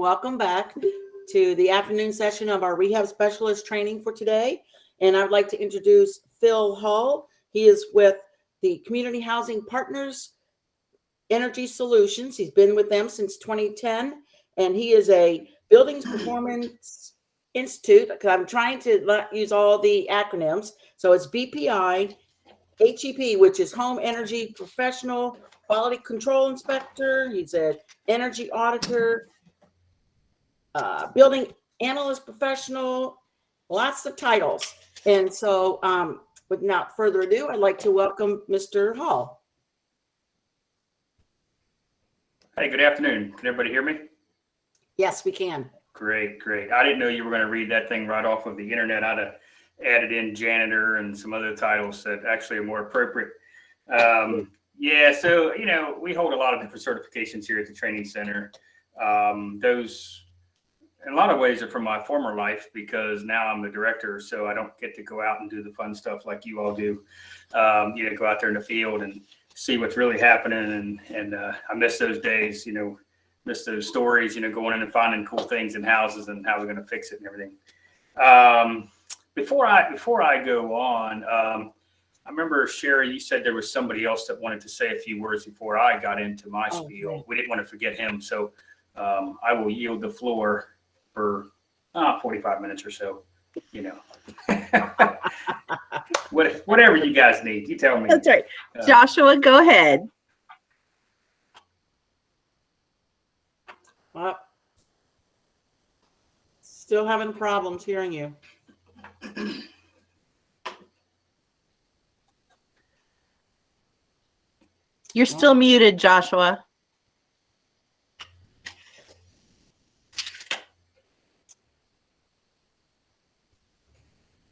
welcome back to the afternoon session of our rehab specialist training for today. And I'd like to introduce Phil Hull. He is with the Community Housing Partners Energy Solutions. He's been with them since 2010, and he is a Buildings Performance Institute, because I'm trying to use all the acronyms. So it's BPI, HEP, which is Home Energy Professional, Quality Control Inspector. He's an energy auditor, building analyst professional, lots of titles. And so without further ado, I'd like to welcome Mr. Hall. Hey, good afternoon. Can everybody hear me? Yes, we can. Great. I didn't know you were going to read that thing right off of the internet. I'd have added in janitor and some other titles that actually are more appropriate. Yeah, so, we hold a lot of different certifications here at the training center. Those, in a lot of ways, are from my former life, because now I'm the director, so I don't get to go out and do the fun stuff like you all do. Go out there in the field and see what's really happening. And I miss those days, miss those stories, going in and finding cool things in houses and how we're going to fix it and everything. Before I go on, I remember, Sherry, you said there was somebody else that wanted to say a few words before I got into my spiel. Okay. We didn't want to forget him, so I will yield the floor for 45 minutes or so, whatever you guys need, you tell me. That's right. Joshua, go ahead. Still having problems hearing you. You're still muted, Joshua.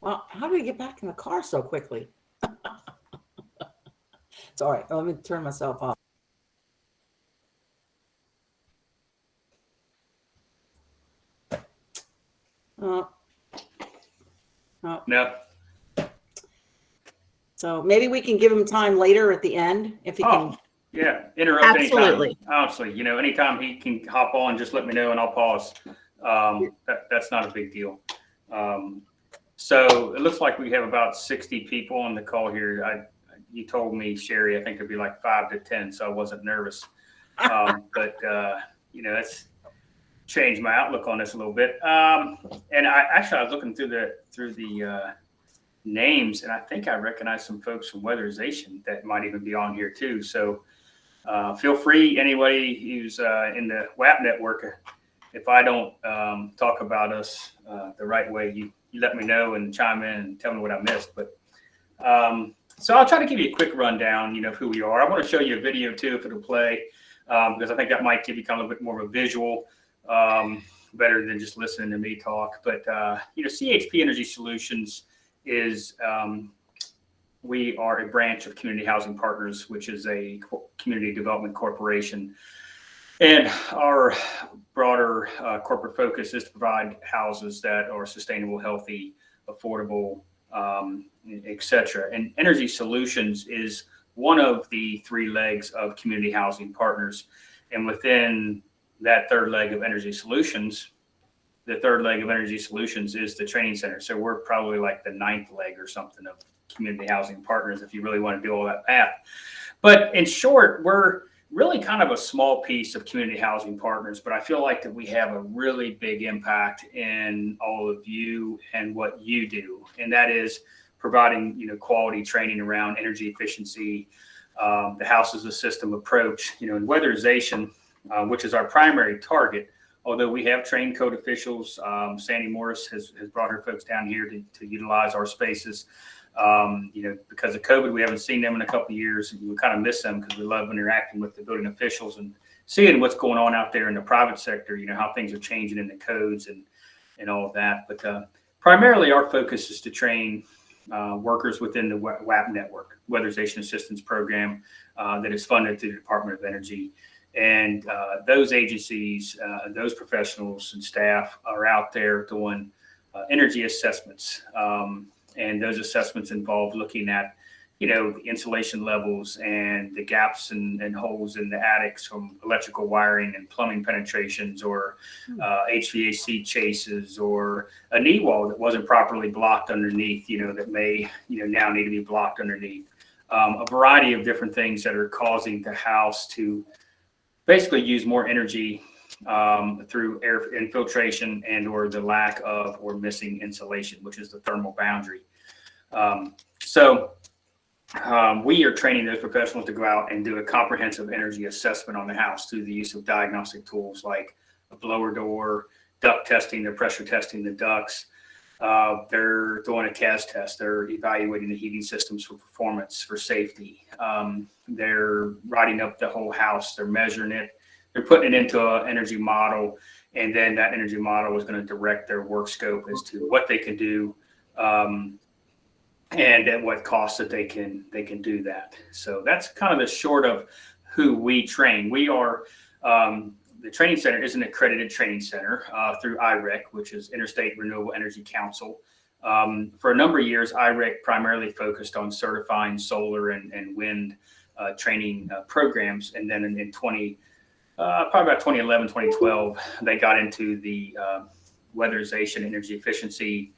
Well, how do we get back in the car so quickly? It's all right. Let me turn myself off. No. So maybe we can give him time later at the end if he can. Yeah, interrupt Absolutely. anytime. Honestly, anytime he can hop on, just let me know and I'll pause. That's not a big deal. So it looks like we have about 60 people on the call here. You told me, Sherry, I think there'd be like 5 to 10, so I wasn't nervous. But that's changed my outlook on this a little bit. And I was looking through the names, and I think I recognize some folks from Weatherization that might even be on here too. So feel free, anybody who's in the WAP network, if I don't talk about us the right way, you let me know and chime in and tell me what I missed. But so I'll try to give you a quick rundown, of who we are. I want to show you a video too, if it'll play, because I think that might give you kind of a bit more of a visual, better than just listening to me talk. But CHP Energy Solutions is we are a branch of Community Housing Partners, which is a community development corporation. And our broader corporate focus is to provide houses that are sustainable, healthy, affordable, et cetera. And Energy Solutions is one of the 3 legs of Community Housing Partners. And within that third leg of Energy Solutions, the third leg of Energy Solutions is the training center. So we're probably like the 9th leg or something of Community Housing Partners, if you really want to do all that math. But in short, we're really kind of a small piece of Community Housing Partners, but I feel like that we have a really big impact in all of you and what you do. And that is providing, quality training around energy efficiency, the house as a system approach, and weatherization, which is our primary target. Although we have trained code officials, Sandy Morris has brought her folks down here to utilize our spaces. Because of COVID, we haven't seen them in a couple of years. We kind of miss them because we love interacting with the building officials and seeing what's going on out there in the private sector, how things are changing in the codes and all of that. But primarily our focus is to train workers within the WAP network, Weatherization Assistance Program, that is funded through the Department of Energy. And those agencies, those professionals and staff are out there doing energy assessments. And those assessments involve looking at, the insulation levels and the gaps and holes in the attics from electrical wiring and plumbing penetrations, or HVAC chases, or a knee wall that wasn't properly blocked underneath, that may, now need to be blocked underneath. A variety of different things that are causing the house to basically use more energy through air infiltration and or the lack of or missing insulation, which is the thermal boundary. We are training those professionals to go out and do a comprehensive energy assessment on the house through the use of diagnostic tools like a blower door, duct testing, they're pressure testing the ducts. They're doing a CAS test. They're evaluating the heating systems for performance, for safety. They're writing up the whole house. They're measuring it. They're putting it into an energy model, and then that energy model is going to direct their work scope as to what they can do, and at what cost that they can do that. So that's kind of the short of who we train. We are the training center is an accredited training center through IREC, which is Interstate Renewable Energy Council. For a number of years, IREC primarily focused on certifying solar and wind training programs, and then in probably about 2011, 2012, they got into the weatherization, energy efficiency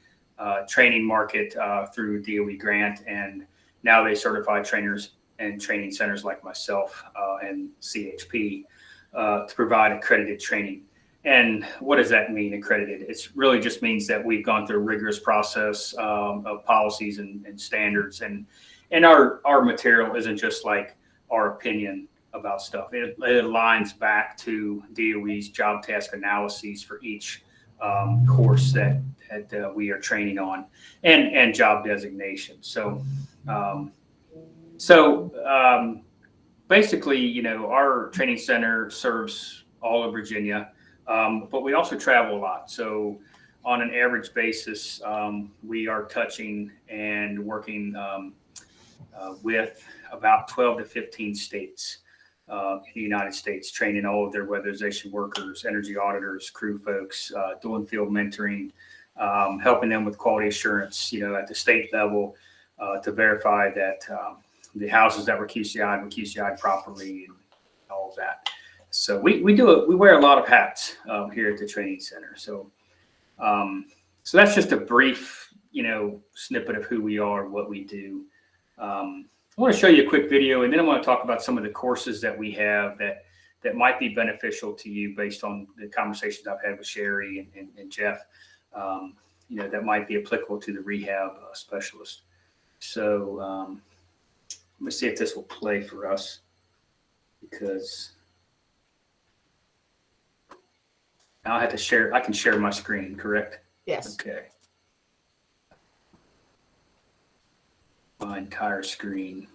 training market through DOE grant, and now they certify trainers and training centers like myself and CHP to provide accredited training. And what does that mean, accredited? It really just means that we've gone through a rigorous process of policies and standards, and our material isn't just like our opinion about stuff. It aligns back to DOE's job task analyses for each course that we are training on, and job designation. Basically, our training center serves all of Virginia, but we also travel a lot. So on an average basis, we are touching and working with about 12 to 15 states in the United States, training all of their weatherization workers, energy auditors, crew folks, doing field mentoring, helping them with quality assurance, at the state level to verify that the houses that were QCI'd properly, and all of that. So we wear a lot of hats here at the training center. So that's just a brief, snippet of who we are, what we do. I want to show you a quick video, and then I want to talk about some of the courses that we have that might be beneficial to you based on the conversations I've had with Sherry and Jeff, that might be applicable to the rehab specialist. So let me see if this will play for us, because now I have to share. I can share my screen, correct? Yes. Okay. My entire screen.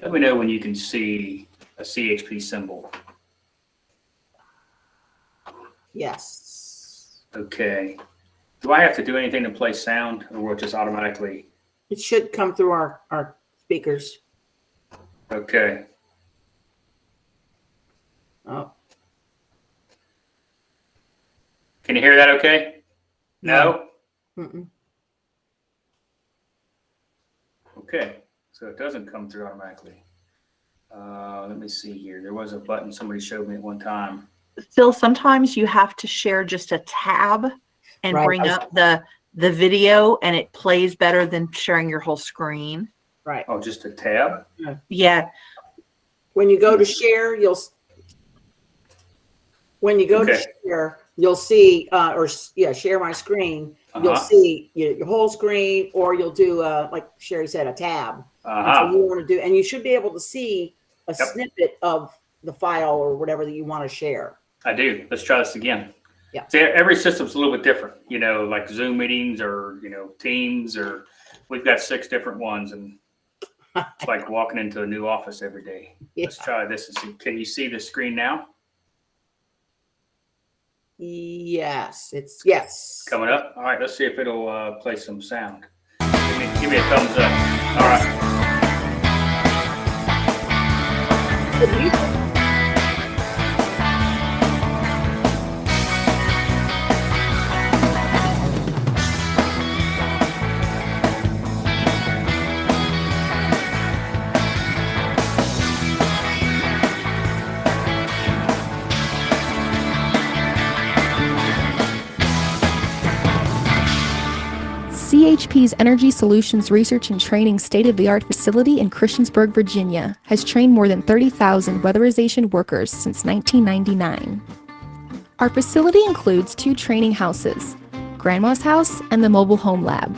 Let me know when you can see a CHP symbol. Yes. Okay. Do I have to do anything to play sound, or will it just automatically? It should come through our speakers. Okay. Oh. Can you hear that okay? No? Mm-mm. Okay. So it doesn't come through automatically. Let me see here. There was a button somebody showed me at one time. Phil, sometimes you have to share just a tab and Right. bring up the video, and it plays better than sharing your whole screen. Right. Oh, just a tab? Yeah. When you go to share, Okay. you'll see, share my screen. You'll see your whole screen, or you'll do, like Sherry said, a tab. So you want to do, and you should be able to see a snippet of the file or whatever that you want to share. I do. Let's try this again. Yeah. See, every system's a little bit different, like Zoom meetings or, Teams, or we've got 6 different ones, and it's like walking into a new office every day. Yeah. Let's try this and see. Can you see the screen now? Yes, it's yes. Coming up. All right, let's see if it'll play some sound. Give me a thumbs up. All right. CHP's Energy Solutions Research and Training state-of-the-art facility in Christiansburg, Virginia, has trained more than 30,000 weatherization workers since 1999. Our facility includes 2 training houses, Grandma's House and the Mobile Home Lab.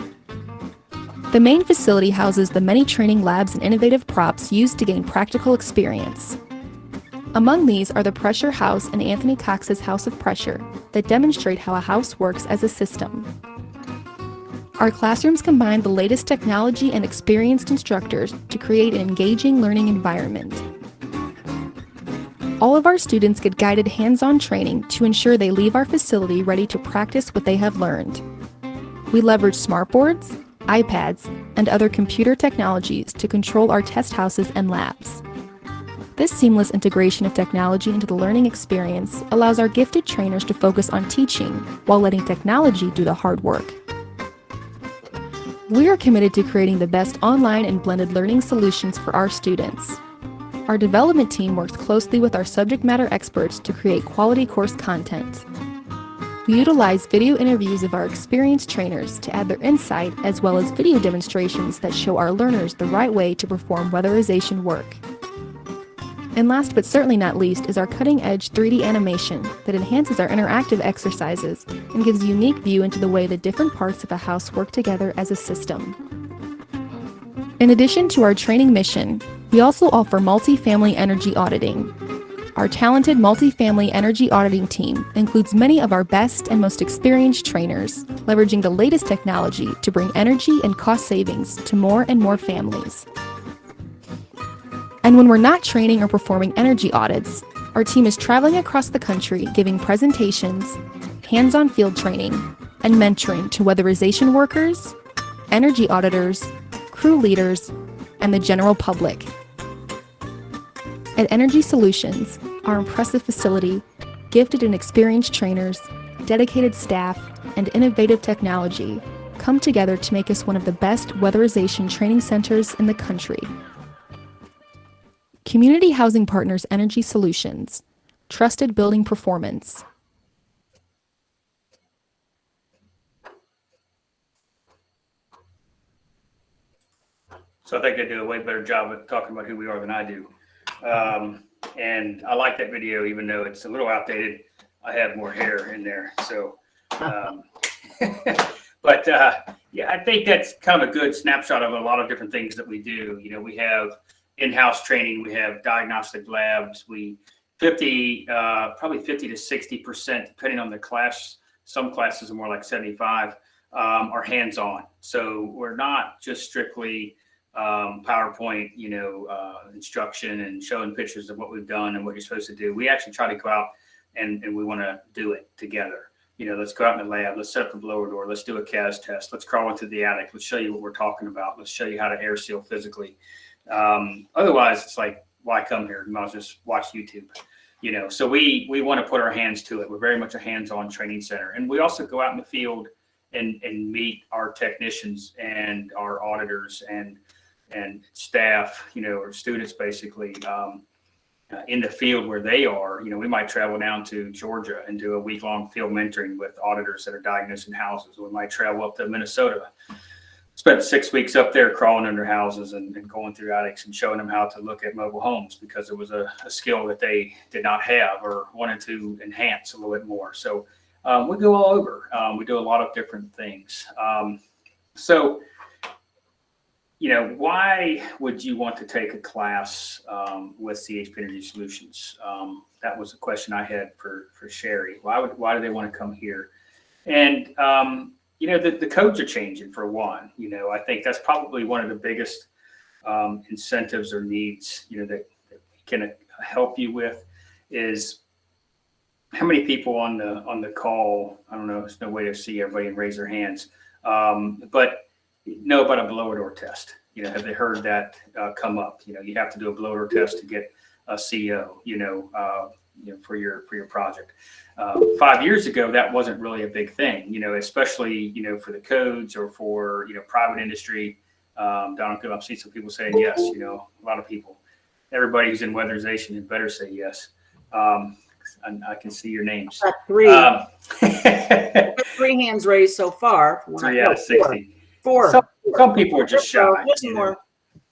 The main facility houses the many training labs and innovative props used to gain practical experience. Among these are the Pressure House and Anthony Cox's House of Pressure that demonstrate how a house works as a system. Our classrooms combine the latest technology and experienced instructors to create an engaging learning environment. All of our students get guided hands-on training to ensure they leave our facility ready to practice what they have learned. We leverage smartboards, iPads, and other computer technologies to control our test houses and labs. This seamless integration of technology into the learning experience allows our gifted trainers to focus on teaching while letting technology do the hard work. We are committed to creating the best online and blended learning solutions for our students. Our development team works closely with our subject matter experts to create quality course content. We utilize video interviews of our experienced trainers to add their insight, as well as video demonstrations that show our learners the right way to perform weatherization work. And last but certainly not least is our cutting-edge 3D animation that enhances our interactive exercises and gives a unique view into the way the different parts of a house work together as a system. In addition to our training mission, we also offer multifamily energy auditing. Our talented multifamily energy auditing team includes many of our best and most experienced trainers, leveraging the latest technology to bring energy and cost savings to more and more families. And when we're not training or performing energy audits, our team is traveling across the country giving presentations, hands-on field training, and mentoring to weatherization workers, energy auditors, crew leaders, and the general public. At Energy Solutions, our impressive facility, gifted and experienced trainers, dedicated staff, and innovative technology come together to make us one of the best weatherization training centers in the country. Community Housing Partners Energy Solutions, trusted building performance. So I think they do a way better job of talking about who we are than I do. And I like that video, even though it's a little outdated. I have more hair in there. So, but yeah, I think that's kind of a good snapshot of a lot of different things that we do. You know, we have in-house training, we have diagnostic labs, probably 50 to 60%, depending on the class. Some classes are more like 75, are hands-on. So we're not just strictly PowerPoint, instruction and showing pictures of what we've done and what you're supposed to do. We actually try to go out and we want to do it together. You know, let's go out in the lab, let's set up the blower door, let's do a CAS test, let's crawl into the attic, let's show you what we're talking about, let's show you how to air seal physically. Otherwise, it's like, why come here? You might as well just watch YouTube. So we want to put our hands to it. We're very much a hands-on training center. And we also go out in the field and meet our technicians and our auditors and staff, or students basically in the field where they are. We might travel down to Georgia and do a week-long field mentoring with auditors that are diagnosing houses. We might travel up to Minnesota, spent 6 weeks up there crawling under houses and going through attics and showing them how to look at mobile homes, because it was a skill that they did not have or wanted to enhance a little bit more. So we go all over. We do a lot of different things. Why would you want to take a class with CHP Energy Solutions? That was a question I had for Sherry. Why do they want to come here? And the codes are changing, for one. I think that's probably one of the biggest incentives or needs, that can help you with, is how many people on the call. I don't know. There's no way to see everybody and raise their hands, but know about a blower door test. Have they heard that come up? You have to do a blower door test to get a CO. For your project. 5 years ago, that wasn't really a big thing, especially, for the codes or for, private industry. Donald, I've seen some people saying yes, a lot of people. Everybody who's in weatherization had better say yes. I can see your names. Three. 3 hands raised so far. 3 out of 60. 4. Some people are just shy. Just you know. more.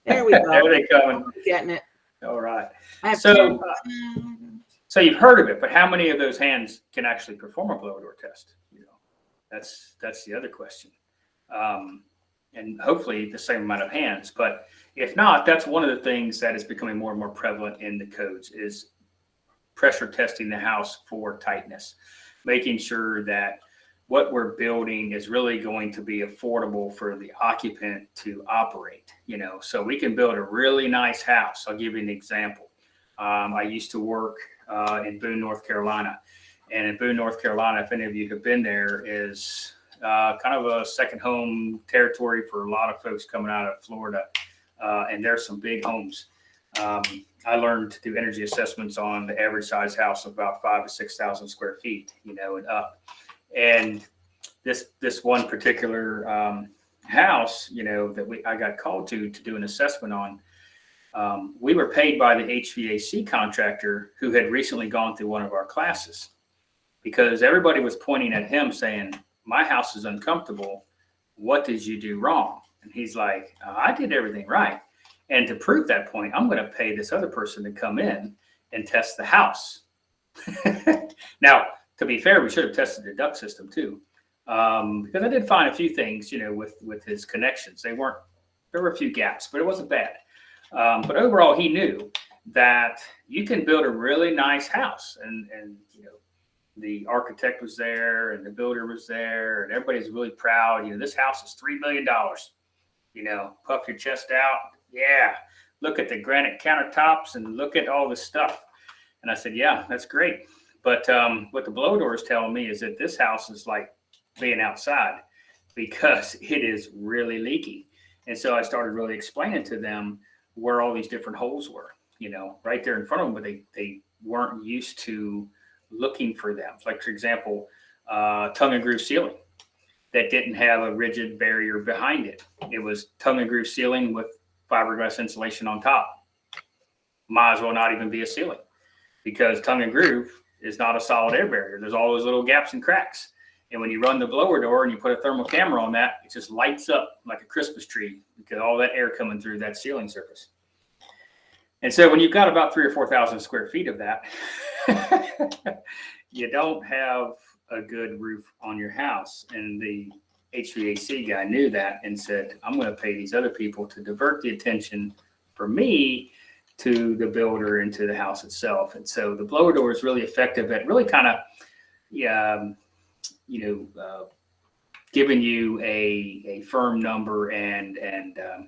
There we go. There they come. Getting it. All right. I have So, 10. So you've heard of it, but how many of those hands can actually perform a blower door test? You know, that's the other question. And hopefully the same amount of hands. But if not, that's one of the things that is becoming more and more prevalent in the codes is pressure testing the house for tightness, making sure that what we're building is really going to be affordable for the occupant to operate, you know. So we can build a really nice house. I'll give you an example. I used to work in Boone, North Carolina. And in Boone, North Carolina, if any of you have been there, is kind of a second home territory for a lot of folks coming out of Florida. And there's some big homes. I learned to do energy assessments on the average size house of about 5,000 to 6,000 square feet, you know, and up. And this one particular house, you know, that I got called to do an assessment on. We were paid by the HVAC contractor who had recently gone through one of our classes, because everybody was pointing at him saying, my house is uncomfortable. What did you do wrong? And he's like, I did everything right. And to prove that point, I'm going to pay this other person to come in and test the house. Now, to be fair, we should have tested the duct system too, because I did find a few things, you know, with his connections. There were a few gaps, but it wasn't bad. But overall, he knew that you can build a really nice house, and you know, the architect was there and the builder was there and everybody's really proud. You know, this house is $3 million. You know, puff your chest out. Yeah, look at the granite countertops and look at all this stuff. And I said, yeah, that's great. But what the blower door is telling me is that this house is like being outside because it is really leaky. And so I started really explaining to them where all these different holes were, you know, right there in front of them, but they weren't used to looking for them. Like, for example, tongue and groove ceiling that didn't have a rigid barrier behind it. It was tongue and groove ceiling with fiberglass insulation on top. Might as well not even be a ceiling, because tongue and groove is not a solid air barrier. There's all those little gaps and cracks. And when you run the blower door and you put a thermal camera on that, it just lights up like a Christmas tree because all that air coming through that ceiling surface. And so when you've got about 3,000 or 4,000 square feet of that, you don't have a good roof on your house. And the HVAC guy knew that and said, I'm going to pay these other people to divert the attention for me to the builder and to the house itself. And so the blower door is really effective at really kind of, giving you a firm number and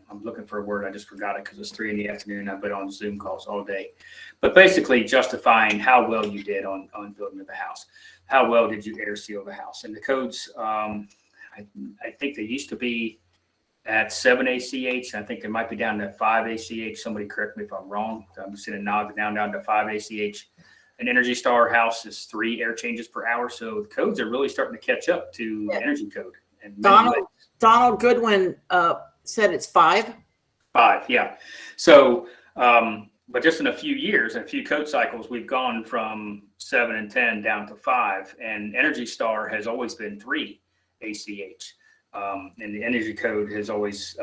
I'm looking for a word. I just forgot it because it's 3 PM. I've been on Zoom calls all day, but basically justifying how well you did on building the house. How well did you air seal the house? And the codes, I think they used to be at 7 ACH. I think they might be down to 5 ACH. Somebody correct me if I'm wrong. I'm seeing it now down to 5 ACH. An Energy Star house is 3 air changes per hour. So the codes are really starting to catch up to the energy code. And Donald Goodwin said it's 5. 5, yeah. So, but just in a few years, in a few code cycles, we've gone from 7 and 10 down to 5. And Energy Star has always been 3 ACH. And the energy code has always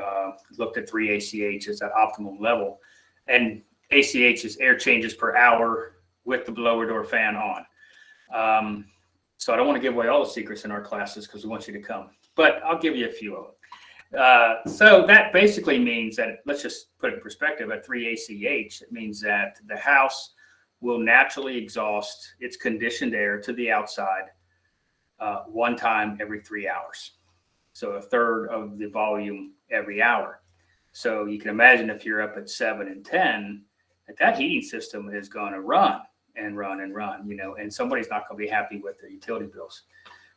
looked at 3 ACH as that optimum level. And ACH is air changes per hour with the blower door fan on. So I don't want to give away all the secrets in our classes because we want you to come, but I'll give you a few of them. So that basically means that, let's just put it in perspective, at 3 ACH, it means that the house will naturally exhaust its conditioned air to the outside one time every 3 hours. So 1/3 of the volume every hour. So you can imagine if you're up at 7 and 10, that heating system is going to run and run and run, you know, and somebody's not going to be happy with their utility bills.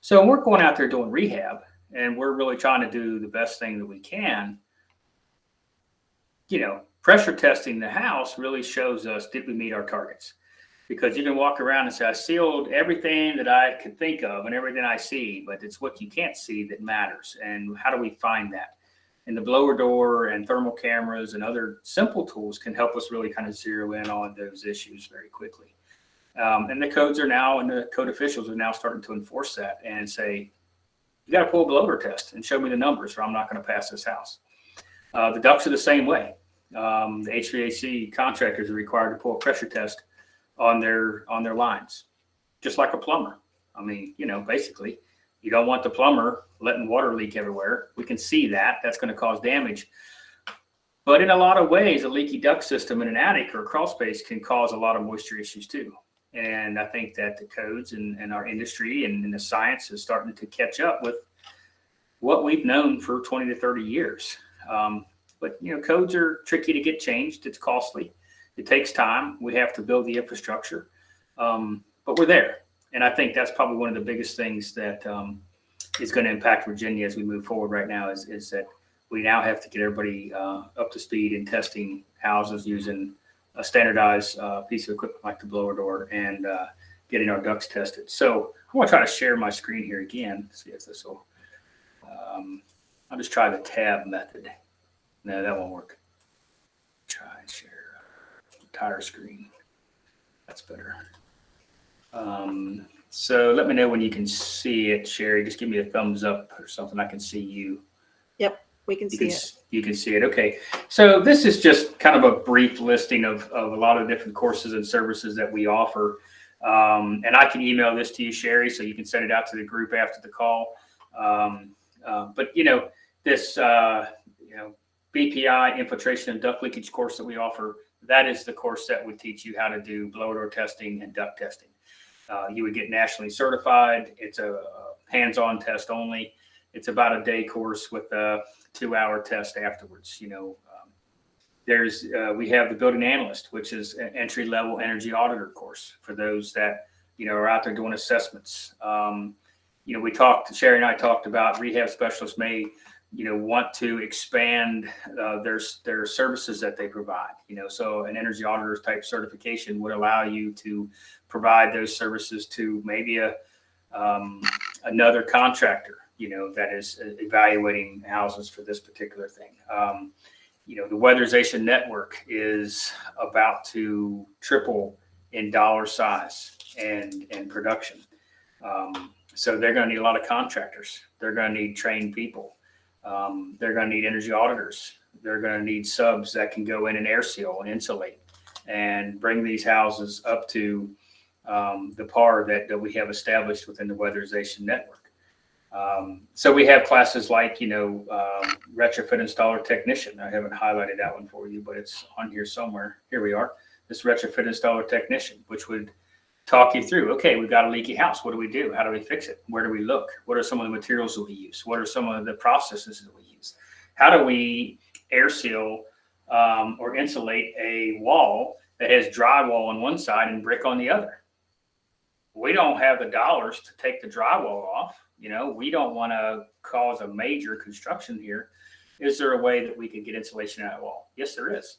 So we're going out there doing rehab, and we're really trying to do the best thing that we can. You know, pressure testing the house really shows us, did we meet our targets? Because you can walk around and say, I sealed everything that I could think of and everything I see, but it's what you can't see that matters. And how do we find that? And the blower door and thermal cameras and other simple tools can help us really kind of zero in on those issues very quickly. And the codes are now, and the code officials are now starting to enforce that and say, You got to pull a blower test and show me the numbers, or I'm not going to pass this house. The ducts are the same way. The HVAC contractors are required to pull a pressure test on their lines, just like a plumber. I mean, basically, you don't want the plumber letting water leak everywhere. We can see that. That's going to cause damage. But in a lot of ways, a leaky duct system in an attic or a crawl space can cause a lot of moisture issues too. And I think that the codes and our industry and the science is starting to catch up with what we've known for 20 to 30 years. But codes are tricky to get changed. It's costly. It takes time. We have to build the infrastructure. But we're there. And I think that's probably one of the biggest things that is going to impact Virginia as we move forward right now is that we now have to get everybody up to speed in testing houses using a standardized piece of equipment like the blower door and getting our ducts tested. So I want to try to share my screen here again. See if this will. I'll just try the tab method. No, that won't work. Try and share entire screen. That's better. So let me know when you can see it, Sherry. Just give me a thumbs up or something. I can see you. Yep, we can see it. You can see it. Okay. So this is just kind of a brief listing of a lot of different courses and services that we offer. And I can email this to you, Sherry, so you can send it out to the group after the call. But this, BPI infiltration and duct leakage course that we offer, that is the course that would teach you how to do blower door testing and duct testing. You would get nationally certified. It's a hands-on test only. It's about a day course with a 2-hour test afterwards. We have the building analyst, which is an entry-level energy auditor course for those that are out there doing assessments. Sherry and I talked about rehab specialists may want to expand their services that they provide. So an energy auditor type certification would allow you to provide those services to maybe another contractor, that is evaluating houses for this particular thing. The weatherization network is about to triple in dollar size and production. So they're going to need a lot of contractors. They're going to need trained people. They're going to need energy auditors. They're going to need subs that can go in and air seal and insulate and bring these houses up to the par that we have established within the weatherization network. So we have classes like, retrofit installer technician. I haven't highlighted that one for you, but it's on here somewhere. Here we are. This retrofit installer technician, which would talk you through, okay, we've got a leaky house. What do we do? How do we fix it? Where do we look? What are some of the materials that we use? What are some of the processes that we use? How do we air seal or insulate a wall that has drywall on one side and brick on the other? We don't have the dollars to take the drywall off. We don't want to cause a major construction here. Is there a way that we can get insulation out of the wall? Yes, there is.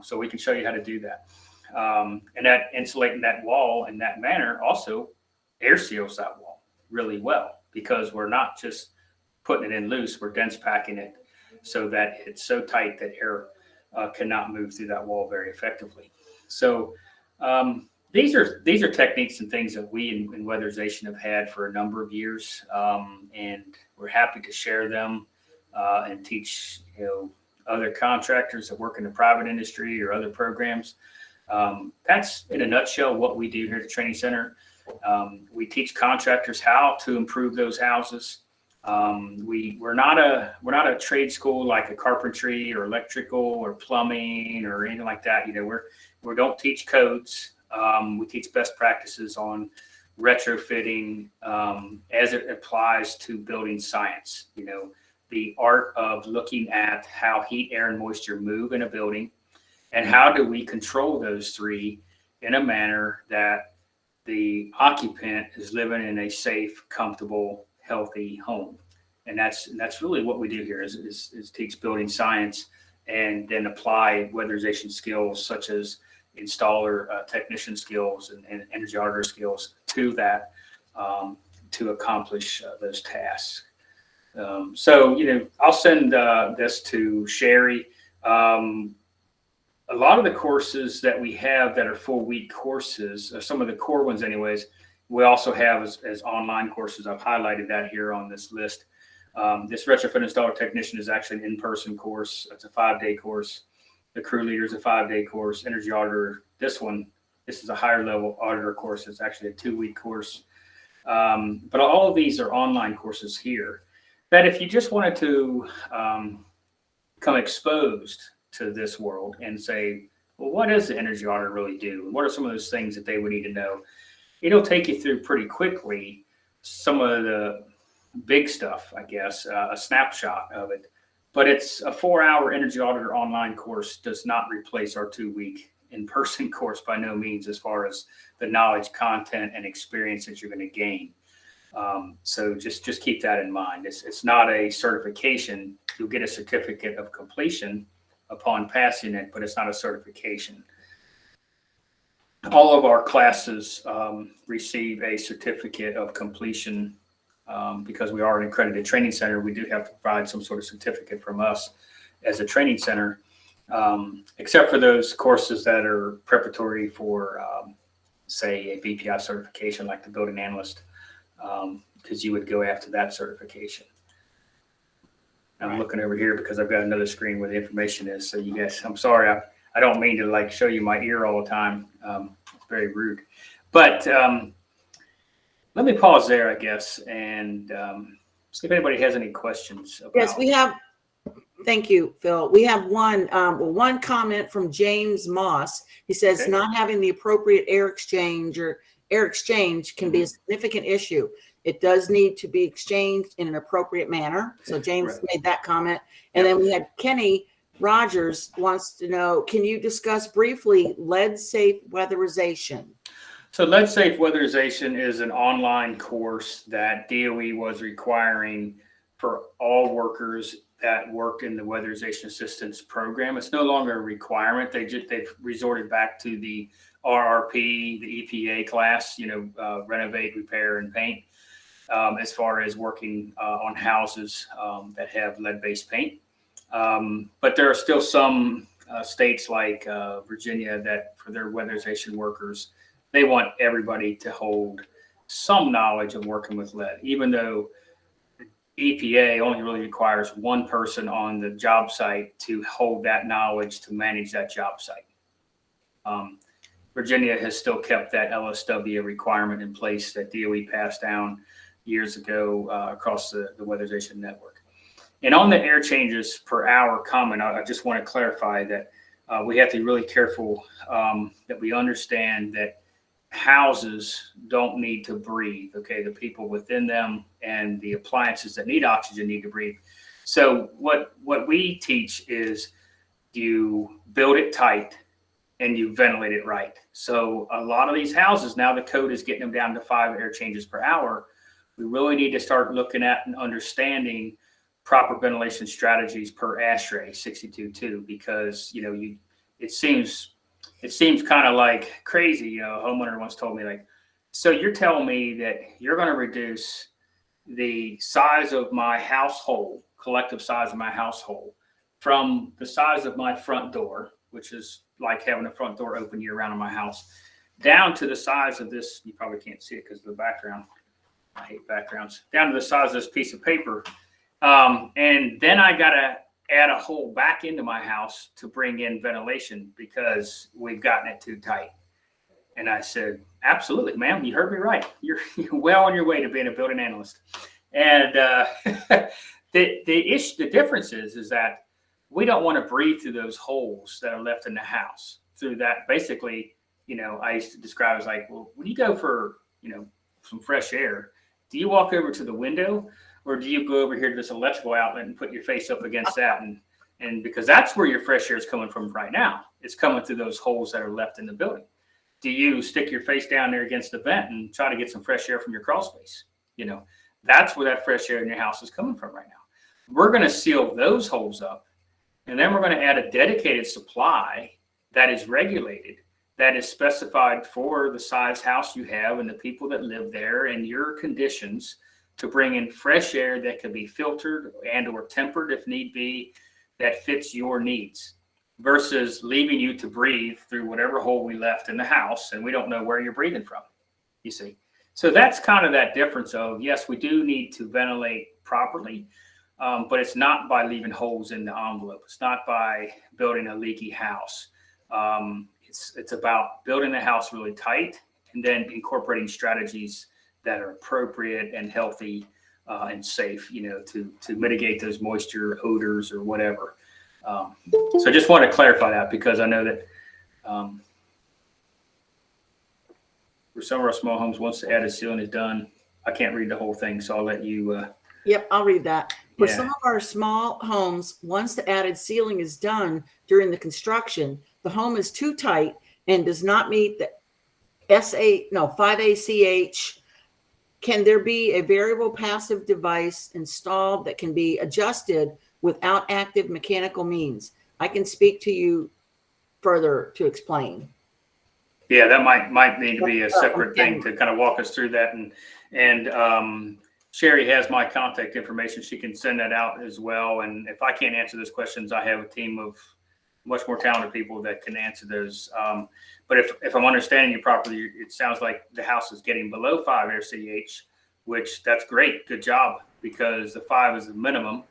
So we can show you how to do that. And that insulating that wall in that manner also air seals that wall really well, because we're not just putting it in loose, we're dense packing it so that it's so tight that air cannot move through that wall very effectively. So these are techniques and things that we in weatherization have had for a number of years, and we're happy to share them and teach other contractors that work in the private industry or other programs. That's in a nutshell what we do here at the training center. We teach contractors how to improve those houses. We're not a trade school like a carpentry or electrical or plumbing or anything like that. We don't teach codes. We teach best practices on retrofitting as it applies to building science. The art of looking at how heat, air, and moisture move in a building. And how do we control those three in a manner that the occupant is living in a safe, comfortable, healthy home? And that's really what we do here is teach building science and then apply weatherization skills such as installer technician skills and energy auditor skills to that to accomplish those tasks. So, I'll send this to Sherry. A lot of the courses that we have that are full week courses, some of the core ones anyways, We also have as online courses. I've highlighted that here on this list. This retrofit installer technician is actually an in-person course. It's a 5-day course. The crew leader is a 5-day course. Energy auditor, this is a higher level auditor course. It's actually a 2-week course. But all of these are online courses here that if you just wanted to become exposed to this world and say, well, what does the energy auditor really do? And what are some of those things that they would need to know? It'll take you through pretty quickly some of the big stuff, I guess, a snapshot of it. But it's a 4-hour energy auditor online course does not replace our 2-week in-person course by no means, as far as the knowledge, content, and experience that you're going to gain. So just keep that in mind. It's not a certification. You'll get a certificate of completion upon passing it, but it's not a certification. All of our classes receive a certificate of completion because we are an accredited training center. We do have to provide some sort of certificate from us as a training center, except for those courses that are preparatory for, say, a BPI certification like the building analyst, because you would go after that certification. I'm looking over here because I've got another screen where the information is. So you guys, I'm sorry, I don't mean to like show you my ear all the time. It's very rude. But let me pause there, I guess, and see if anybody has any questions about. Yes, we have. Thank you, Phil. We have one comment from James Moss. He says not having the appropriate air exchange can be a significant issue. It does need to be exchanged in an appropriate manner. So James made that comment. And then we had Kenny Rogers wants to know, can you discuss briefly lead-safe weatherization? So lead-safe weatherization is an online course that DOE was requiring for all workers that work in the weatherization assistance program. It's no longer a requirement. They've resorted back to the RRP, the EPA class, renovate, repair, and paint, as far as working on houses that have lead-based paint. But there are still some states like Virginia that for their weatherization workers, they want everybody to hold some knowledge of working with lead, even though EPA only really requires one person on the job site to hold that knowledge to manage that job site. Virginia has still kept that LSW requirement in place that DOE passed down years ago across the weatherization network. And on the air changes per hour comment, I just want to clarify that we have to be really careful that we understand that houses don't need to breathe. Okay, the people within them and the appliances that need oxygen need to breathe. So what we teach is you build it tight and you ventilate it right. So a lot of these houses now, the code is getting them down to 5 air changes per hour. We really need to start looking at and understanding proper ventilation strategies per ASHRAE 62.2, because it seems kind of like crazy. A homeowner once told me, like, so you're telling me that you're going to reduce the size of my household, collective size of my household, from the size of my front door, which is like having a front door open year round in my house, down to the size of this. You probably can't see it because of the background. I hate backgrounds. Down to the size of this piece of paper. And then I got to add a hole back into my house to bring in ventilation because we've gotten it too tight. And I said, absolutely, ma'am. You heard me right. You're well on your way to being a building analyst. And the difference is that we don't want to breathe through those holes that are left in the house. Through that, basically, I used to describe it as like, well, when you go for, some fresh air, do you walk over to the window, or do you go over here to this electrical outlet and put your face up against that? And because that's where your fresh air is coming from right now. It's coming through those holes that are left in the building. Do you stick your face down there against the vent and try to get some fresh air from your crawl space? That's where that fresh air in your house is coming from right now. We're going to seal those holes up, and then we're going to add a dedicated supply that is regulated, that is specified for the size house you have and the people that live there and your conditions, to bring in fresh air that can be filtered and or tempered if need be, that fits your needs, versus leaving you to breathe through whatever hole we left in the house and we don't know where you're breathing from, you see. So that's kind of that difference of, yes, we do need to ventilate properly, but it's not by leaving holes in the envelope. It's not by building a leaky house. It's about building the house really tight and then incorporating strategies that are appropriate and healthy and safe, to mitigate those moisture, odors, or whatever. So I just want to clarify that, because I know that for some of our small homes, once the added ceiling is done, I can't read the whole thing, so I'll let you. Yep, I'll read that. For Yeah. some of our small homes, once the added ceiling is done during the construction, the home is too tight and does not meet the 5ACH. Can there be a variable passive device installed that can be adjusted without active mechanical means? I can speak to you further to explain. Yeah, that might need to be a separate thing to kind of walk us through that. And Sherry has my contact information. She can send that out as well. And if I can't answer those questions, I have a team of much more talented people that can answer those. But if I'm understanding you properly, it sounds like the house is getting below 5 ACH, which that's great. Good job, because the 5 is the minimum.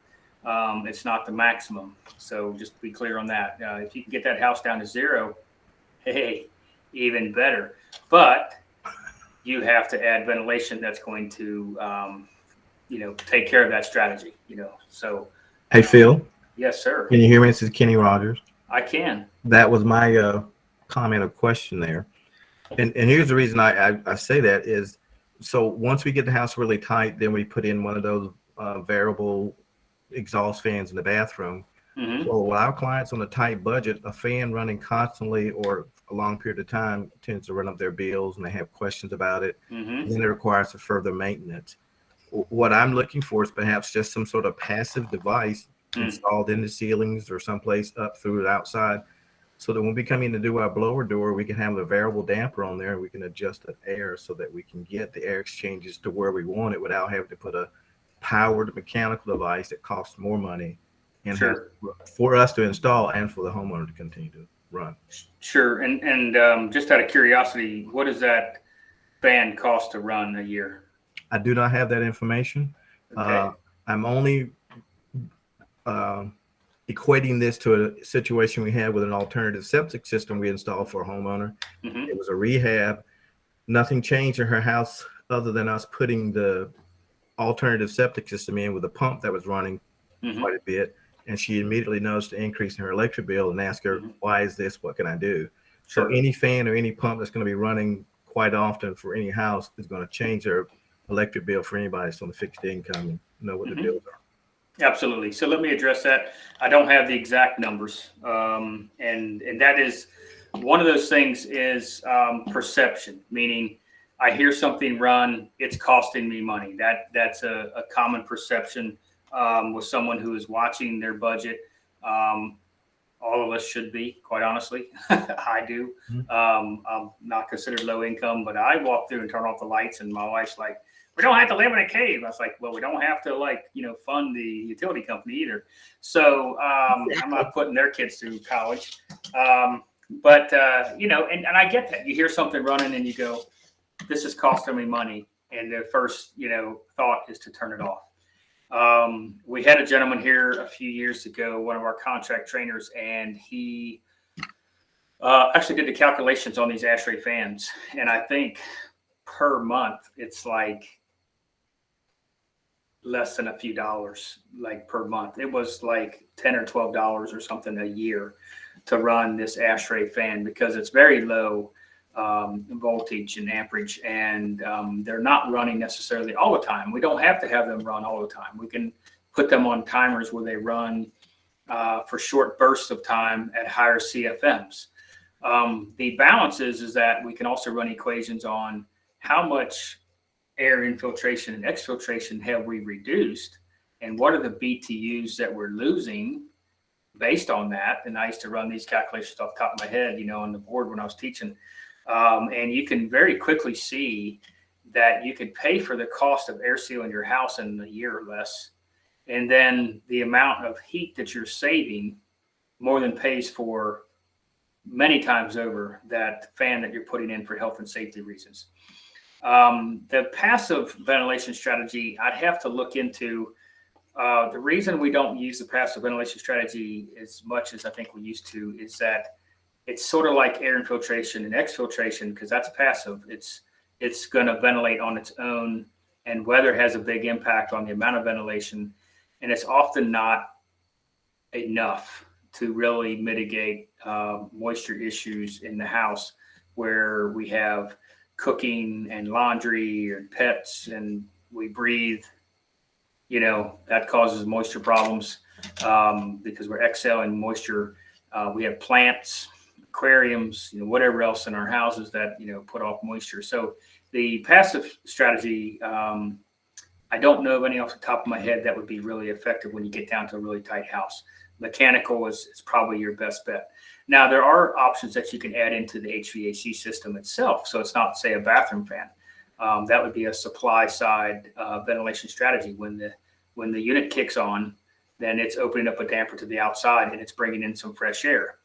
It's not the maximum. So just to be clear on that. If you can get that house down to 0, hey, even better. But you have to add ventilation that's going to, take care of that strategy, So. Hey, Phil. Yes, sir. Can you hear me? This is Kenny Rogers. I can. That was my comment or question there. And here's the reason I say that is, so once we get the house really tight, then we put in one of those variable exhaust fans in the bathroom. Mm-hmm. Well, with our clients on a tight budget, a fan running constantly or a long period of time tends to run up their bills, and they have questions about it. Mm-hmm. And then it requires a further maintenance. What I'm looking for is perhaps just some sort of passive device installed in the ceilings or someplace up through the outside, so that when we come in to do our blower door, we can have a variable damper on there, and we can adjust the air so that we can get the air exchanges to where we want it without having to put a powered mechanical device that costs more money and Sure. for us to install and for the homeowner to continue to run. Sure. And just out of curiosity, what does that fan cost to run a year? I do not have that information. Okay. I'm only equating this to a situation we had with an alternative septic system we installed for a homeowner. Mm-hmm. It was a rehab. Nothing changed in her house other than us putting the alternative septic system in with a pump that was running quite a bit. And she immediately noticed an increase in her electric bill and asked her, why is this? What can I do? Sure. So any fan or any pump that's going to be running quite often for any house is going to change their electric bill for anybody that's on the fixed income and know what the bills are. Absolutely. So let me address that. I don't have the exact numbers. And that is one of those things is perception, meaning I hear something run, it's costing me money. That's a common perception with someone who is watching their budget. All of us should be, quite honestly. I do. I'm not considered low income, but I walk through and turn off the lights, and my wife's like, we don't have to live in a cave. I was like, well, we don't have to fund the utility company either. So I'm not putting their kids through college. But and I get that. You hear something running and you go, this is costing me money. And the first, thought is to turn it off. We had a gentleman here a few years ago, one of our contract trainers, and he actually did the calculations on these ASHRAE fans. And I think per month, it's like less than a few dollars, like per month. It was like $10 or $12 or something a year to run this ASHRAE fan, because it's very low voltage and amperage, and they're not running necessarily all the time. We don't have to have them run all the time. We can put them on timers where they run for short bursts of time at higher CFMs. The balance is that we can also run equations on how much air infiltration and exfiltration have we reduced, and what are the BTUs that we're losing based on that. And I used to run these calculations off the top of my head, on the board when I was teaching. And you can very quickly see that you could pay for the cost of air sealing your house in a year or less. And then the amount of heat that you're saving more than pays for many times over that fan that you're putting in for health and safety reasons. The passive ventilation strategy, I'd have to look into. The reason we don't use the passive ventilation strategy as much as I think we used to is that it's sort of like air infiltration and exfiltration, because that's passive. It's going to ventilate on its own, and weather has a big impact on the amount of ventilation, and it's often not enough to really mitigate moisture issues in the house where we have cooking and laundry or pets and we breathe. That causes moisture problems because we're exhaling moisture. We have plants, aquariums, whatever else in our houses that, put off moisture. So the passive strategy, I don't know of any off the top of my head that would be really effective when you get down to a really tight house. Mechanical is probably your best bet. Now, there are options that you can add into the HVAC system itself. So it's not, say, a bathroom fan. That would be a supply side ventilation strategy. When the unit kicks on, then it's opening up a damper to the outside and it's bringing in some fresh air.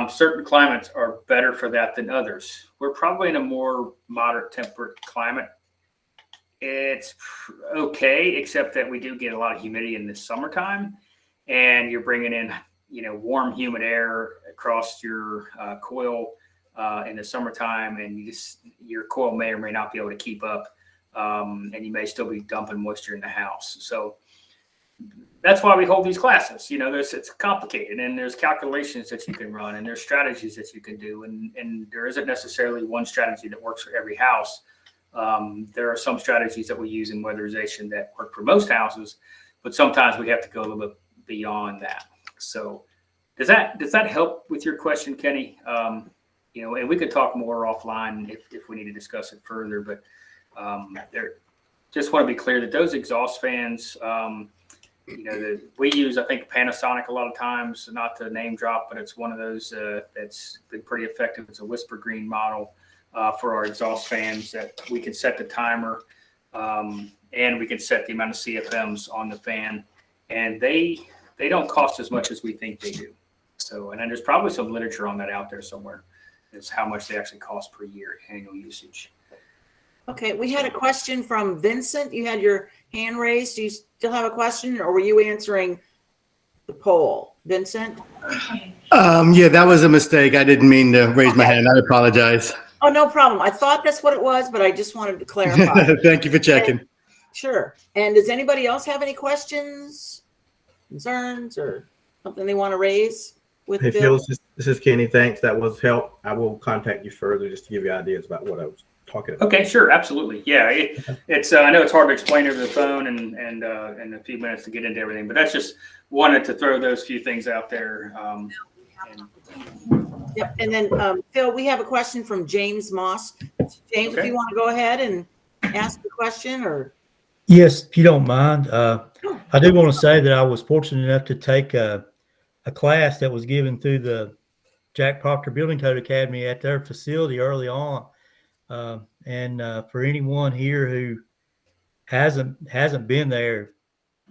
Certain climates are better for that than others. We're probably in a more moderate temperate climate. It's okay, except that we do get a lot of humidity in the summertime, and you're bringing in, warm, humid air across your coil in the summertime, and your coil may or may not be able to keep up, and you may still be dumping moisture in the house. So that's why we hold these classes. It's complicated, and there's calculations that you can run, and there's strategies that you can do, and there isn't necessarily one strategy that works for every house. There are some strategies that we use in weatherization that work for most houses, but sometimes we have to go a little bit beyond that. So does that help with your question, Kenny? And we could talk more offline if we need to discuss it further, but just want to be clear that those exhaust fans, we use, I think, Panasonic a lot of times, not to name drop, but it's one of those that's been pretty effective. It's a Whisper Green model for our exhaust fans that we can set the timer and we can set the amount of CFMs on the fan, and they don't cost as much as we think they do. So, and then there's probably some literature on that out there somewhere. Is how much they actually cost per year annual usage. Okay, we had a question from Vincent. You had your hand raised. Do you still have a question, or were you answering the poll, Vincent? Yeah, that was a mistake. I didn't mean to raise my hand. I apologize. Oh, no problem. I thought that's what it was, but I just wanted to clarify. Thank you for checking. Sure. And does anybody else have any questions, concerns, or something they want to raise with Hey, Phil? Phil, this is Kenny. Thanks. That was help. I will contact you further just to give you ideas about what I was talking about. Okay, sure, absolutely. Yeah, it's I know it's hard to explain over the phone and a few minutes to get into everything, but that's just wanted to throw those few things out there. Yep. And then, Phil, we have a question from James Moss. James, Okay. if you want to go ahead and ask the question, or Yes, if you don't mind. I do want to say that I was fortunate enough to take a class that was given through the Jack Proctor Building Code Academy at their facility early on. And for anyone here who hasn't been there,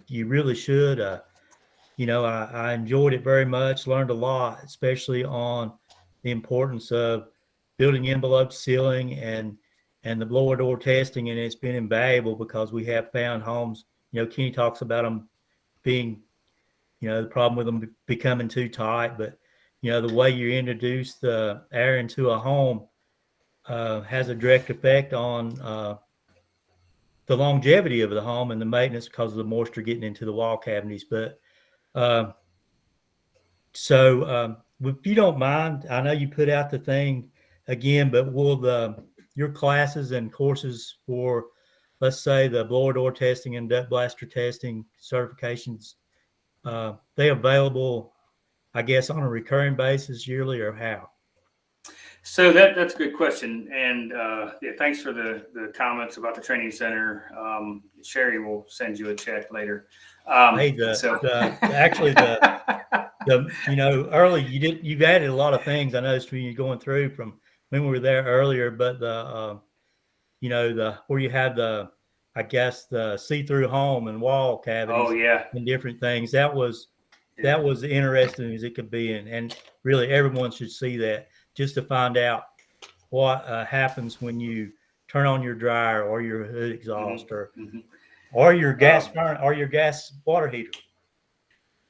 you really should. I enjoyed it very much, learned a lot, especially on the importance of building envelope sealing and the blower door testing. And it's been invaluable because we have found homes, Kenny talks about them being, the problem with them becoming too tight, but the way you introduce the air into a home has a direct effect on the longevity of the home and the maintenance because of the moisture getting into the wall cavities. But so if you don't mind, I know you put out the thing again, but will your classes and courses for, let's say, the blower door testing and duct blaster testing certifications, they available, I guess, on a recurring basis yearly, or how? So that's a good question, and yeah, thanks for the comments about the training center. Sherry will send you a check later. Hey, early you've added a lot of things. I noticed when you're going through from when we were there earlier, but where you had the see-through home and wall cavities. Oh yeah, and different things. That was interesting as it could be, and really everyone should see that just to find out what happens when you turn on your dryer or your hood exhaust Mhm. or your gas burn or your gas water heater.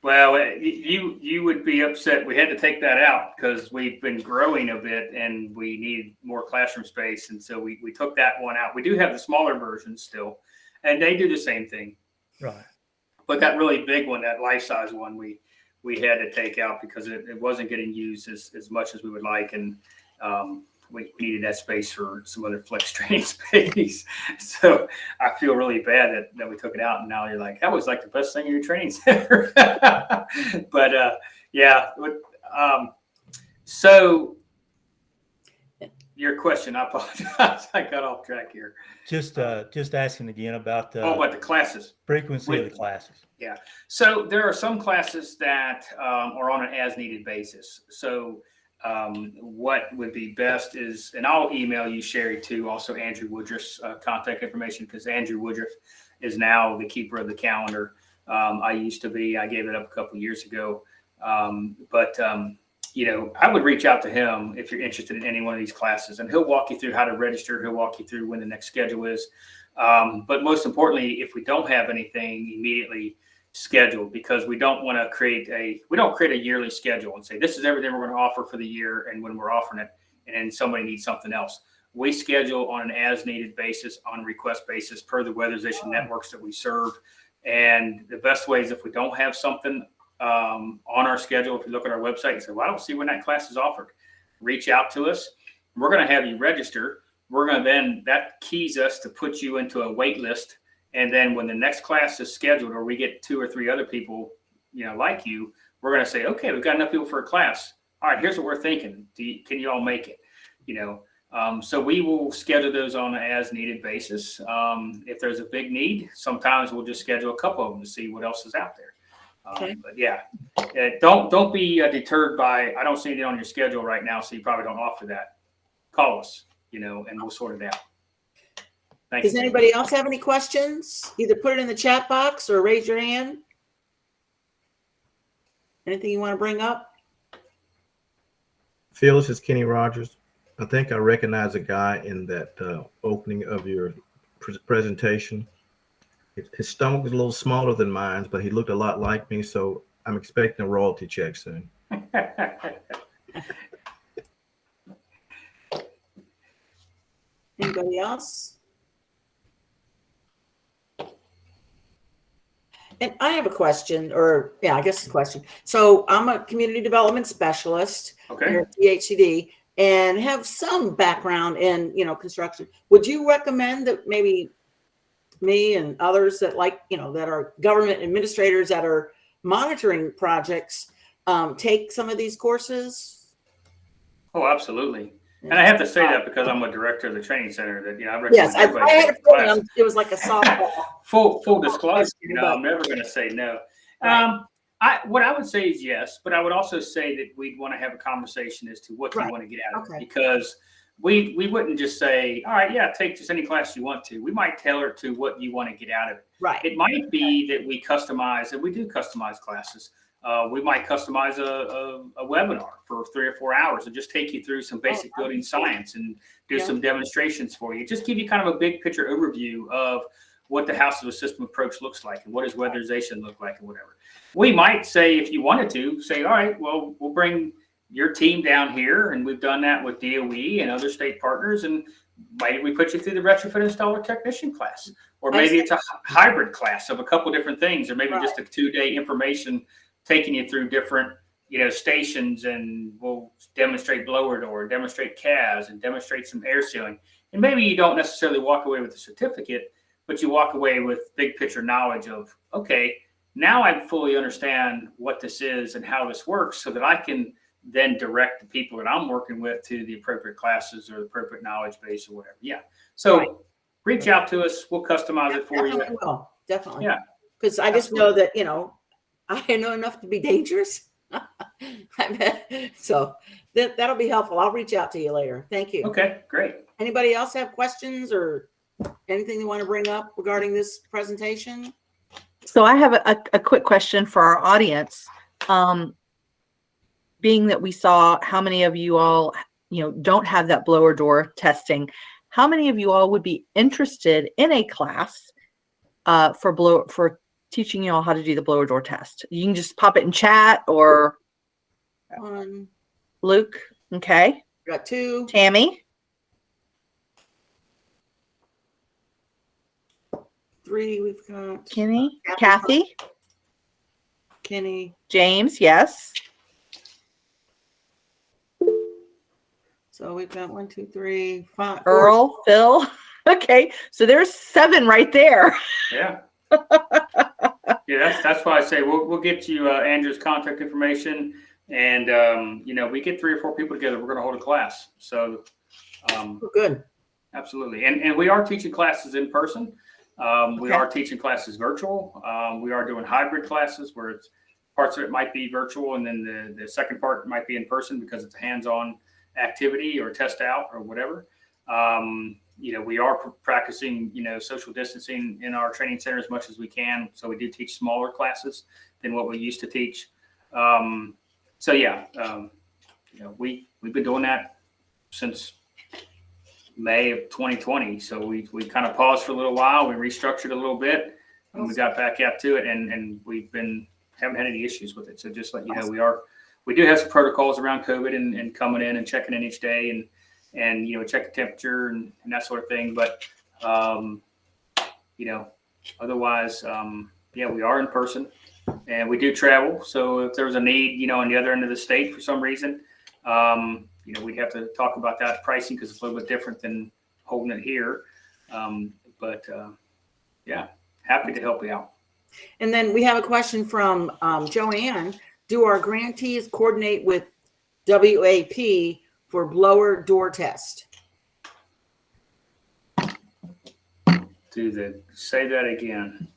Well, you would be upset. We had to take that out because we've been growing a bit and we need more classroom space. And so we took that one out. We do have the smaller versions still, and they do the same thing. Right. But that really big one, that life size one, we had to take out because it wasn't getting used as much as we would like. And we needed that space for some other flex training space. So I feel really bad that we took it out. And now you're like, that was like the best thing in your training center. But yeah. So your question, I apologize. I got off track here. Just asking again about the about the classes. frequency of the classes. Yeah. So there are some classes that are on an as needed basis. So what would be best is, and I'll email you, Sherry, too, also Andrew Woodruff's contact information, because Andrew Woodruff is now the keeper of the calendar. I used to be. I gave it up a couple of years ago. But I would reach out to him if you're interested in any one of these classes, and he'll walk you through how to register. He'll walk you through when the next schedule is. But most importantly, if we don't have anything immediately scheduled, because we don't want to create a yearly schedule and say, this is everything we're going to offer for the year. And when we're offering it and then somebody needs something else, we schedule on an as needed basis, on request basis, per the weatherization networks that we serve. And the best way is if we don't have something on our schedule, if you look at our website and say, well, I don't see when that class is offered, reach out to us. We're going to have you register. We're going to then, that keys us to put you into a wait list. And then when the next class is scheduled, or we get 2 or 3 other people, like you, we're going to say, okay, we've got enough people for a class. All right, here's what we're thinking. Can you all make it? So we will schedule those on an as needed basis. If there's a big need, sometimes we'll just schedule a couple of them to see what else is out there. Okay. But yeah, don't be deterred by, I don't see anything on your schedule right now, so you probably don't offer that. Call us, and we'll sort it out. Thank you. Does anybody else have any questions? Either put it in the chat box or raise your hand. Anything you want to bring up? Phil, this is Kenny Rogers. I think I recognize a guy in that opening of your presentation. His stomach was a little smaller than mine, but he looked a lot like me, so I'm expecting a royalty check soon. Anybody else? And I have a question, I guess a question. So I'm a community development specialist here at CHCD and have some background in, construction. Would you recommend that maybe me and others that that are government administrators that are monitoring projects take some of these courses? Oh, absolutely. And I have to say that because I'm a director of the training center that, I recommend. Yes, I had a feeling it was like a softball. Full disclosure, I'm never going to say no. Right. What I would say is yes, but I would also say that we'd want to have a conversation as to what you want to get out of it, because we wouldn't just say, all right, yeah, take just any class you want to. We might tailor it to what you want to get out of it. Right. It might be that we customize, and we do customize classes. We might customize a webinar for 3 or 4 hours and just take you through some basic building science and do some demonstrations for you. Just give you kind of a big picture overview of what the house of a system approach looks like and what does weatherization look like and whatever. We might say, if you wanted to, say, all right, well, we'll bring your team down here, and we've done that with DOE and other state partners, and maybe we put you through the retrofit installer technician class, or maybe it's a hybrid class of a couple different things, or maybe just a 2-day information taking you through different, stations, and we'll demonstrate blower door, demonstrate CAS, and demonstrate some air sealing. And maybe you don't necessarily walk away with a certificate, but you walk away with big picture knowledge of, okay, now I fully understand what this is and how this works, so that I can then direct the people that I'm working with to the appropriate classes or the appropriate knowledge base or whatever. Yeah. So reach out to us. We'll customize it for you. Will. Definitely. Yeah. Because I just know that, I know enough to be dangerous. So that'll be helpful. I'll reach out to you later. Thank you. Okay, great. Anybody else have questions or anything they want to bring up regarding this presentation? So I have a quick question for our audience. Being that we saw how many of you all, don't have that blower door testing, how many of you all would be interested in a class for teaching you all how to do the blower door test? You can just pop it in chat, or One, Luke. Okay. we got two, Tammy. three. We've got Kenny. Kathy. Kenny. James. Yes. So we've got 1, 2, 3, 5. 4. Earl. Phil. Okay. So there's 7 right there. Yeah. Yeah, that's why I say we'll get you Andrew's contact information, and we get 3 or 4 people together. We're going to hold a class. So Good. absolutely, and we are teaching classes in person. We are teaching classes virtual. We are doing hybrid classes where it's parts of it might be virtual, and then the second part might be in person because it's a hands-on activity or test out or whatever. We are practicing, social distancing in our training center as much as we can. So we do teach smaller classes than what we used to teach. We've been doing that since May of 2020. So we kind of paused for a little while. We restructured a little bit, and we got back out to it, and haven't had any issues with it. So just let you know, we do have some protocols around COVID and coming in and checking in each day and check the temperature and that sort of thing. But, otherwise, we are in person and we do travel. So if there's a need, on the other end of the state for some reason, we'd have to talk about that pricing because it's a little bit different than holding it here. Happy to help you out. And then we have a question from Joanne. Do our grantees coordinate with WAP for blower door test? Say that again.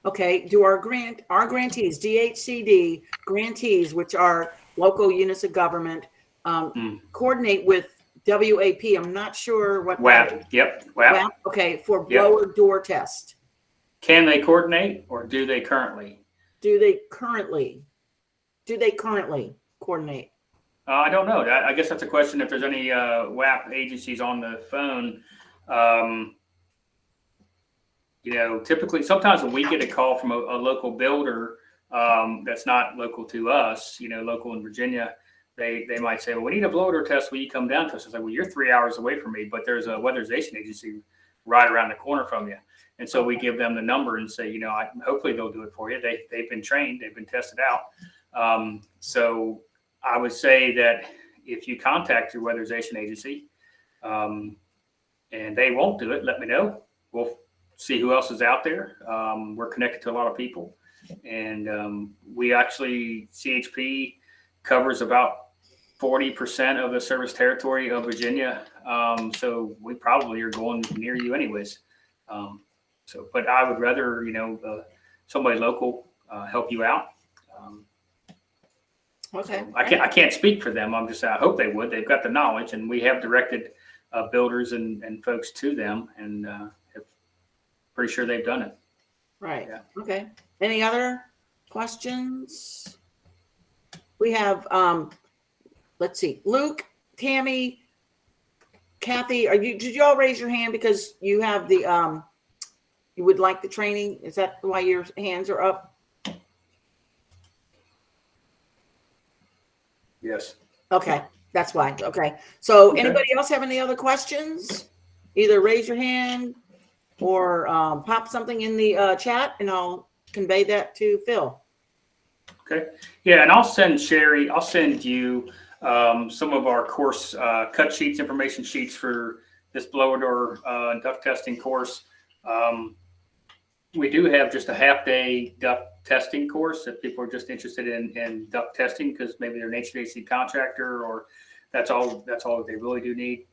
Okay. Do our grantees, DHCD grantees, which are local units of government, coordinate with WAP? I'm not sure what. WAP. Yep. WAP. Okay. For blower door test. Can they coordinate, or do they currently? Do they currently coordinate? I don't know. I guess that's a question. If there's any WAP agencies on the phone, typically sometimes when we get a call from a local builder that's not local to us, local in Virginia, they might say, well, we need a blower door test. Will you come down to us? I was like, well, you're 3 hours away from me, but there's a weatherization agency right around the corner from you. And so we give them the number and say, hopefully they'll do it for you. They've been trained, they've been tested out. So I would say that if you contact your weatherization agency and they won't do it, let me know. We'll see who else is out there. We're connected to a lot of people. And we actually, CHP covers about 40% of the service territory of Virginia. So we probably are going near you anyways. But I would rather, somebody local help you out. Okay. I can't speak for them. I hope they would. They've got the knowledge, and we have directed builders and folks to them, and pretty sure they've done it. Right. Yeah. Okay. Any other questions? We have, let's see, Luke, Tammy, Kathy, did you all raise your hand because you have the, you would like the training? Is that why your hands are up? Yes. Okay. That's why. Okay. So anybody else have any other questions? Either raise your hand or pop something in the chat and I'll convey that to Phil. Okay. Yeah. And I'll send you some of our course cut sheets, information sheets for this blower door duct testing course. We do have just a half-day duct testing course if people are just interested in duct testing because maybe they're an HVAC contractor or that's all that they really do need.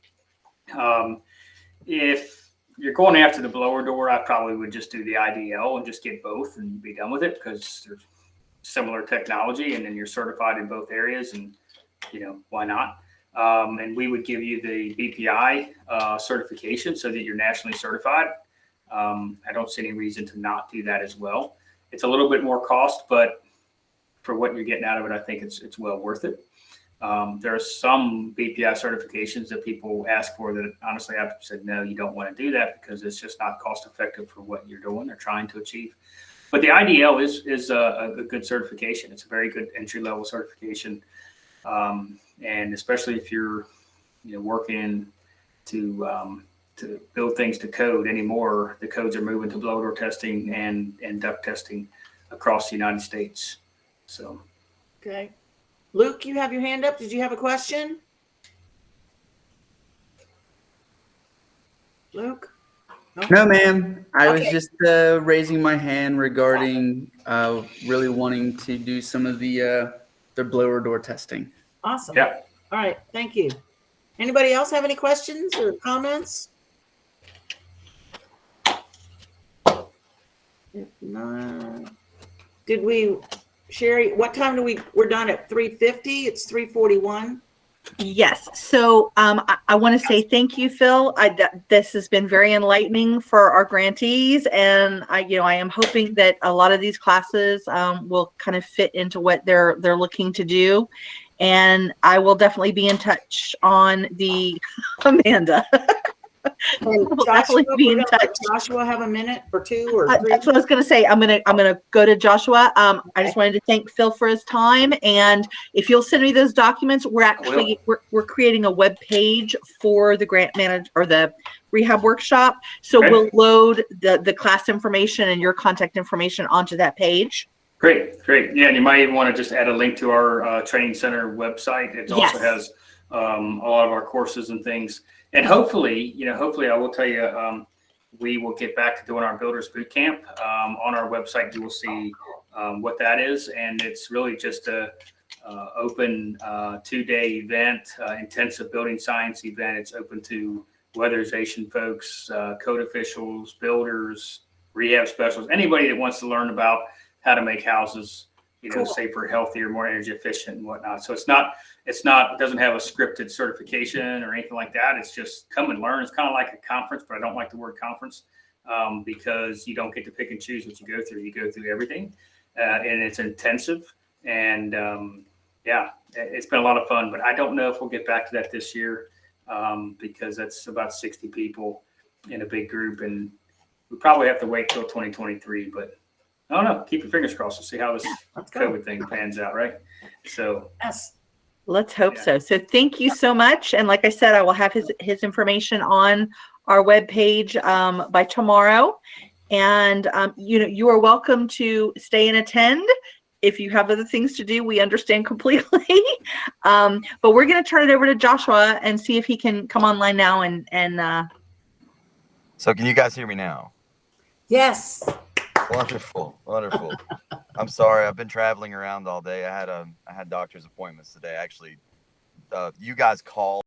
If you're going after the blower door, I probably would just do the IDL and just get both and be done with it because there's similar technology and then you're certified in both areas and why not? And we would give you the BPI certification so that you're nationally certified. I don't see any reason to not do that as well. It's a little bit more cost, but for what you're getting out of it, I think it's well worth it. There are some BPI certifications that people ask for that honestly I've said, no, you don't want to do that because it's just not cost effective for what you're doing or trying to achieve. But the IDL is a good certification. It's a very good entry level certification. And especially if you're, working to build things to code anymore, the codes are moving to blower door testing and duct testing across the United States. So. Okay. Luke, you have your hand up. Did you have a question? Luke? No, ma'am. I was Okay. just raising my hand regarding really wanting to do some of the blower door testing. Awesome. Yeah. All right. Thank you. Anybody else have any questions or comments? If not, Sherry, what time we're done at 3:50? It's 3:41. Yes. So I want to say thank you, Phil. This has been very enlightening for our grantees, and I am hoping that a lot of these classes will kind of fit into what they're looking to do, and I will definitely be in touch on the Amanda. And We'll Joshua, definitely be in we're gonna let touch. Joshua have a minute or two or three. That's what I was going to say. I'm gonna go to Joshua. I just wanted to thank Phil for his time, and if you'll send me those documents, we're creating a web page for the grant manager or the rehab workshop. So Okay. we'll load the class information and your contact information onto that page. Great. Yeah, and you might even want to just add a link to our training center website. It also has a lot of our courses and things. And hopefully I will tell you, we will get back to doing our builders boot camp. On our website, you will see what that is, and it's really just a open 2-day event, intensive building science event. It's open to weatherization folks, code officials, builders, rehab specialists, anybody that wants to learn about how to make houses, Cool. safer, healthier, more energy efficient and whatnot. So it doesn't have a scripted certification or anything like that. It's just come and learn. It's kind of like a conference, but I don't like the word conference because you don't get to pick and choose what you go through. You go through everything and it's intensive. And it's been a lot of fun, but I don't know if we'll get back to that this year because that's about 60 people in a big group. And we probably have to wait till 2023, but I don't know. Keep your fingers crossed to see how this COVID thing pans out, right? So Yes. Let's hope so. So thank you so much. And like I said, I will have his information on our webpage by tomorrow. And you are welcome to stay and attend. If you have other things to do, we understand completely. But we're going to turn it over to Joshua and see if he can come online now. And So can you guys hear me now? Yes. Wonderful. I'm sorry, I've been traveling around all day. I had doctor's appointments today. Actually, you guys called